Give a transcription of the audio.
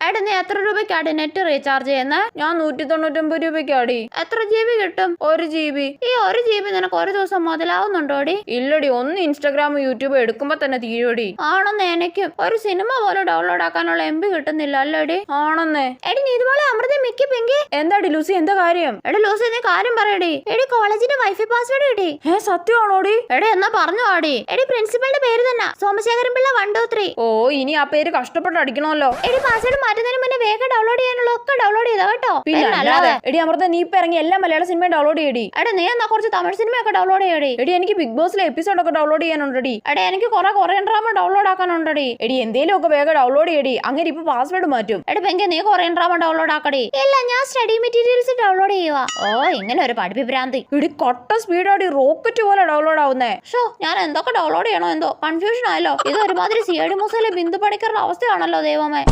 എടാ നീ എത്ര രൂപയ്ക്കാടി നെറ്റ് റീചാർജ് ചെയ്യുന്നത്? ഞാൻ 199 രൂപയ്ക്കാടി. എത്ര GB കിട്ടും? 1 GB. ഈ 1 GB നിനക്ക് ഒരു ദിവസം മുതലാവുന്നുണ്ടോടി? ഇല്ലടി, ഒന്ന് ഇൻസ്റ്റാഗ്രാം യൂട്യൂബ് എടുക്കുമ്പോ തന്നെ തീരുടി. ആണെന്ന് എനിക്കും ഒരു സിനിമ പോലും ഡൗൺലോഡ് ആക്കാനുള്ള MB കിട്ടുന്നില്ല അല്ലേടി? ആണെന്നേ. എടി നീ ഇതുപോലെ അമൃത മിക്കി പെങ്കി. എന്താടി ലൂസി, എന്താ കാര്യം? എടി ലൂസി നീ കാര്യം പറയടി. എടി കോളേജിന്റെ വൈഫൈ പാസ്വേഡ് കിട്ടി. സത്യമാണോടി? എടി എന്നാ പറഞ്ഞു ആടി. എടി പ്രിൻസിപ്പളിന്റെ പേര് തന്നെ, സോമശേഖരൻ പിള്ള 123. ഓ, ഇനി ആ പേര് കഷ്ടപ്പെട്ട് അടിക്കണമല്ലോ. എടി പാസ്വേഡ് മാറ്റുന്നതിന് മുന്നേ വേഗം ഡൗൺലോഡ് ചെയ്യാനുള്ള ഒക്കെ ഡൗൺലോഡ് ചെയ്താ കേട്ടോ. പിന്നെ എടി അമൃത, നീ ഇപ്പൊ ഇറങ്ങി എല്ലാ മലയാള സിനിമയും ഡൗൺലോഡ് ചെയ്യടി. എടി നീ എന്നാ കുറച്ച് തമിഴ് സിനിമയൊക്കെ ഡൗൺലോഡ് ചെയ്യടി. എടി എനിക്ക് ബിഗ് ബോസിലെ എപ്പിസോഡൊക്കെ ഡൗൺലോഡ് ചെയ്യാനുണ്ടടി. എടി എനിക്ക് കുറെ കൊറിയൻ ഡ്രാമ ഡൗൺലോഡ് ആക്കാനുണ്ടടി. എടി എന്തേലും ഒക്കെ വേഗം ഡൗൺലോഡ് ചെയ്യടി, അങ്ങനെ ഇപ്പൊ പാസ്വേഡ് മാറ്റും. എടി പെങ്കി നീ കൊറിയൻ ഡ്രാമ ഡൗൺലോഡ് ആക്കടി. ഇല്ല, ഞാൻ സ്റ്റഡി മെറ്റീരിയൽസ് ഡൗൺലോഡ് ചെയ്യുക. ഓ, ഇങ്ങനെ ഒരു പഠിപ്പിഭ്രാന്തി. എടി കട്ട സ്പീഡാടി, റോക്കറ്റ് പോലെ ഡൗൺലോഡ് ആവുന്നേ. ഷോ, ഞാൻ എന്തൊക്കെ ഡൗൺലോഡ് ചെയ്യണോ എന്തോ കൺഫ്യൂഷൻ ആയല്ലോ. ഇത് ഒരുമാതിരി CID മൂസയിലെ ബിന്ദു പണിക്കറിന്റെ അവസ്ഥയാണല്ലോ ദൈവമേ.